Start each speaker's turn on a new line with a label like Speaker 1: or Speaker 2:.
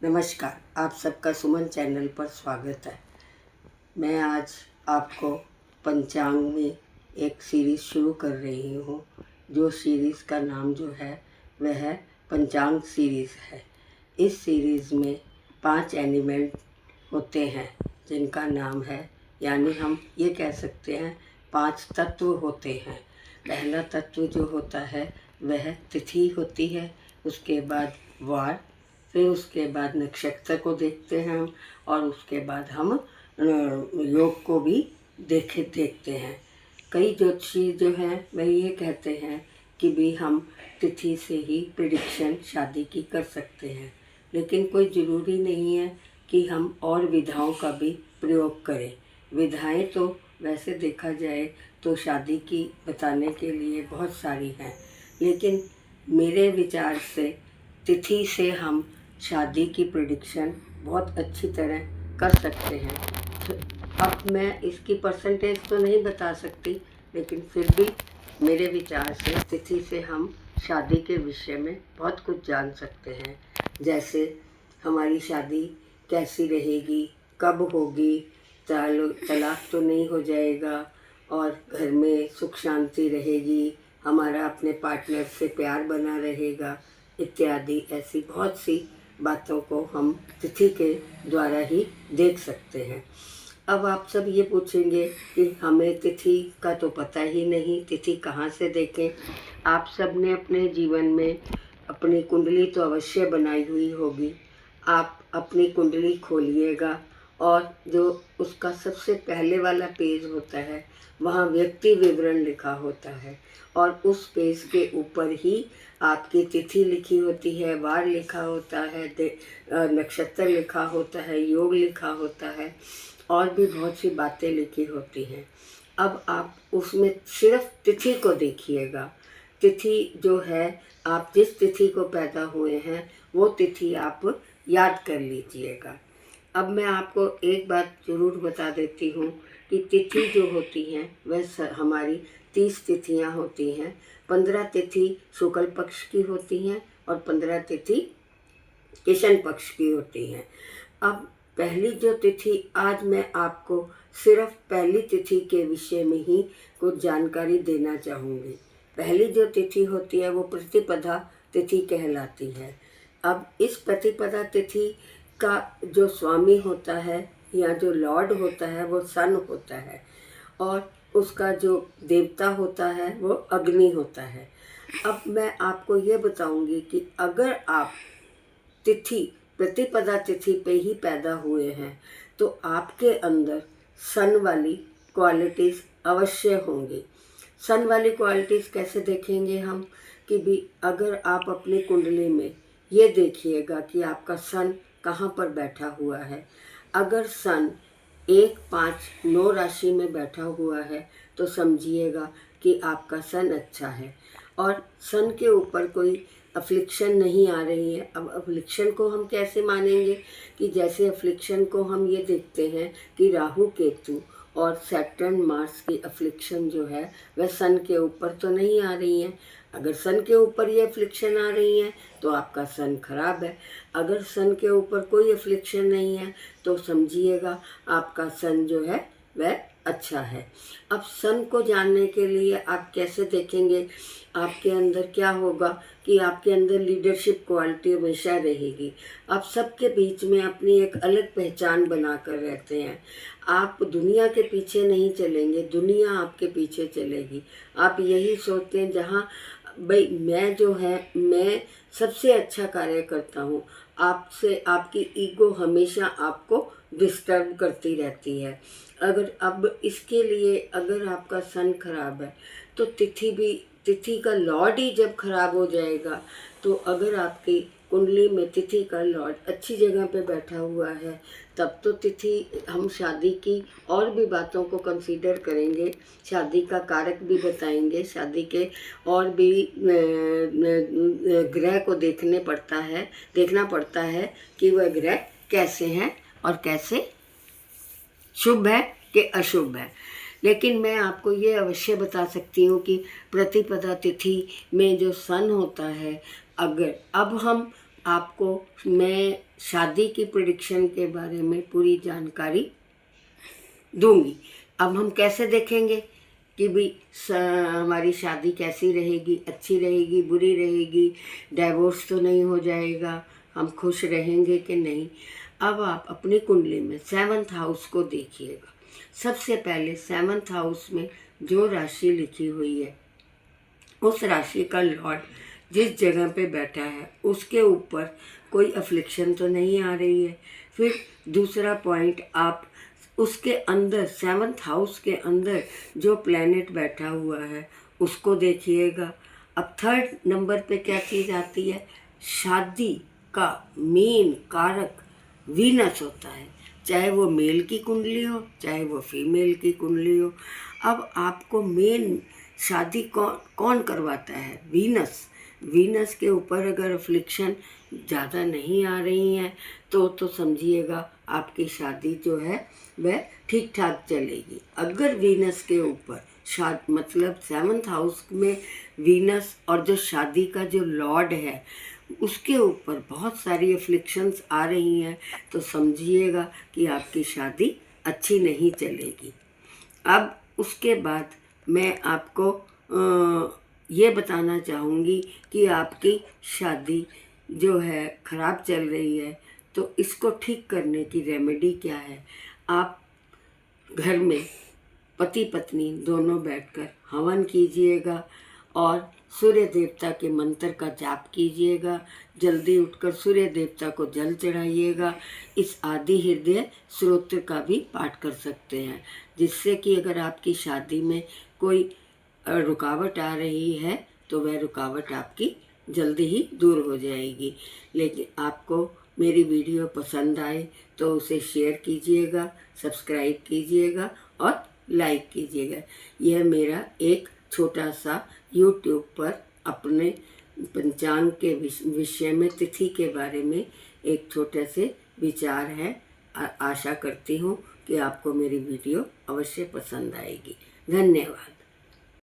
Speaker 1: नमस्कार, आप सबका सुमन चैनल पर स्वागत है। मैं आज आपको पंचांग में एक सीरीज़ शुरू कर रही हूँ। जो सीरीज़ का नाम जो है वह पंचांग सीरीज़ है। इस सीरीज़ में 5 एलिमेंट होते हैं जिनका नाम है, यानी हम ये कह सकते हैं 5 तत्व होते हैं। पहला तत्व जो होता है वह तिथि होती है, उसके बाद वार, फिर उसके बाद नक्षत्र को देखते हैं हम, और उसके बाद हम योग को भी देखते हैं। कई ज्योतिषी जो हैं वह ये कहते हैं कि भी हम तिथि से ही प्रिडिक्शन शादी की कर सकते हैं, लेकिन कोई ज़रूरी नहीं है कि हम और विधाओं का भी प्रयोग करें। विधाएं तो वैसे देखा जाए तो शादी की बताने के लिए बहुत सारी हैं, लेकिन मेरे विचार से तिथि से हम शादी की प्रेडिक्शन बहुत अच्छी तरह कर सकते हैं। तो अब मैं इसकी परसेंटेज तो नहीं बता सकती, लेकिन फिर भी मेरे विचार से तिथि से हम शादी के विषय में बहुत कुछ जान सकते हैं। जैसे हमारी शादी कैसी रहेगी, कब होगी, तलाक तो नहीं हो जाएगा, और घर में सुख शांति रहेगी, हमारा अपने पार्टनर से प्यार बना रहेगा, इत्यादि ऐसी बहुत सी बातों को हम तिथि के द्वारा ही देख सकते हैं। अब आप सब ये पूछेंगे कि हमें तिथि का तो पता ही नहीं, तिथि कहाँ से देखें। आप सब ने अपने जीवन में अपनी कुंडली तो अवश्य बनाई हुई होगी। आप अपनी कुंडली खोलिएगा और जो उसका सबसे पहले वाला पेज होता है वहाँ व्यक्ति विवरण लिखा होता है, और उस पेज के ऊपर ही आपकी तिथि लिखी होती है, वार लिखा होता है, नक्षत्र लिखा होता है, योग लिखा होता है, और भी बहुत सी बातें लिखी होती हैं। अब आप उसमें सिर्फ तिथि को देखिएगा। तिथि जो है, आप जिस तिथि को पैदा हुए हैं वो तिथि आप याद कर लीजिएगा। अब मैं आपको एक बात ज़रूर बता देती हूँ कि तिथि जो होती हैं वह हमारी 30 तिथियाँ होती हैं। 15 तिथि शुक्ल पक्ष की होती हैं और 15 तिथि कृष्ण पक्ष की होती हैं। अब पहली जो तिथि, आज मैं आपको सिर्फ पहली तिथि के विषय में ही कुछ जानकारी देना चाहूँगी। पहली जो तिथि होती है वो प्रतिपदा तिथि कहलाती है। अब इस प्रतिपदा तिथि का जो स्वामी होता है या जो लॉर्ड होता है वो सन होता है, और उसका जो देवता होता है वो अग्नि होता है। अब मैं आपको ये बताऊंगी कि अगर आप तिथि प्रतिपदा तिथि पे ही पैदा हुए हैं तो आपके अंदर सन वाली क्वालिटीज़ अवश्य होंगी। सन वाली क्वालिटीज़ कैसे देखेंगे हम, कि भी अगर आप अपनी कुंडली में ये देखिएगा कि आपका सन कहाँ पर बैठा हुआ है। अगर सन 1, 5, 9 राशि में बैठा हुआ है तो समझिएगा कि आपका सन अच्छा है, और सन के ऊपर कोई अफ्लिक्शन नहीं आ रही है। अब अफ्लिक्शन को हम कैसे मानेंगे, कि जैसे अफ्लिक्शन को हम ये देखते हैं कि राहु केतु और सैटर्न मार्स की अफ्लिक्शन जो है वह सन के ऊपर तो नहीं आ रही है। अगर सन के ऊपर ये अफ्लिक्शन आ रही है तो आपका सन खराब है। अगर सन के ऊपर कोई अफ्लिक्शन नहीं है तो समझिएगा आपका सन जो है वह अच्छा है। अब सन को जानने के लिए आप कैसे देखेंगे, आपके अंदर क्या होगा कि आपके अंदर लीडरशिप क्वालिटी हमेशा रहेगी। आप सबके बीच में अपनी एक अलग पहचान बनाकर रहते हैं। आप दुनिया के पीछे नहीं चलेंगे, दुनिया आपके पीछे चलेगी। आप यही सोचते हैं जहाँ भाई मैं जो है मैं सबसे अच्छा कार्य करता हूँ, आपसे आपकी ईगो हमेशा आपको डिस्टर्ब करती रहती है। अगर अब इसके लिए अगर आपका सन खराब है तो तिथि का लॉर्ड ही जब खराब हो जाएगा, तो अगर आपकी कुंडली में तिथि का लॉर्ड अच्छी जगह पे बैठा हुआ है तब तो तिथि हम शादी की और भी बातों को कंसीडर करेंगे, शादी का कारक भी बताएंगे, शादी के और भी ग्रह को देखना पड़ता है कि वह ग्रह कैसे हैं और कैसे शुभ है कि अशुभ है। लेकिन मैं आपको ये अवश्य बता सकती हूँ कि प्रतिपदा तिथि में जो सन होता है, अगर अब हम आपको मैं शादी की प्रेडिक्शन के बारे में पूरी जानकारी दूंगी। अब हम कैसे देखेंगे कि भी हमारी शादी कैसी रहेगी, अच्छी रहेगी, बुरी रहेगी, डाइवोर्स तो नहीं हो जाएगा, हम खुश रहेंगे कि नहीं। अब आप अपनी कुंडली में 7th हाउस को देखिएगा। सबसे पहले 7th हाउस में जो राशि लिखी हुई है, उस राशि का लॉर्ड जिस जगह पे बैठा है उसके ऊपर कोई अफ्लिक्शन तो नहीं आ रही है। फिर दूसरा पॉइंट, आप उसके अंदर 7th हाउस के अंदर जो प्लैनेट बैठा हुआ है उसको देखिएगा। अब 3rd नंबर पे क्या चीज़ आती है, शादी का मेन कारक वीनस होता है, चाहे वो मेल की कुंडली हो चाहे वो फीमेल की कुंडली हो। अब आपको मेन शादी कौन करवाता है, वीनस। वीनस के ऊपर अगर अफ्लिक्शन ज़्यादा नहीं आ रही हैं तो समझिएगा आपकी शादी जो है वह ठीक ठाक चलेगी। अगर वीनस के ऊपर मतलब 7th हाउस में वीनस और जो शादी का जो लॉर्ड है उसके ऊपर बहुत सारी अफ्लिक्शंस आ रही हैं तो समझिएगा कि आपकी शादी अच्छी नहीं चलेगी। अब उसके बाद मैं आपको ये बताना चाहूँगी कि आपकी शादी जो है ख़राब चल रही है तो इसको ठीक करने की रेमेडी क्या है। आप घर में पति पत्नी दोनों बैठकर हवन कीजिएगा और सूर्य देवता के मंत्र का जाप कीजिएगा। जल्दी उठकर सूर्य देवता को जल चढ़ाइएगा। इस आदि हृदय स्तोत्र का भी पाठ कर सकते हैं, जिससे कि अगर आपकी शादी में कोई रुकावट आ रही है तो वह रुकावट आपकी जल्दी ही दूर हो जाएगी। लेकिन आपको मेरी वीडियो पसंद आए तो उसे शेयर कीजिएगा, सब्सक्राइब कीजिएगा और लाइक कीजिएगा। यह मेरा एक छोटा सा YouTube पर अपने पंचांग के विषय में, तिथि के बारे में एक छोटे से विचार है। आशा करती हूँ कि आपको मेरी वीडियो अवश्य पसंद आएगी। धन्यवाद।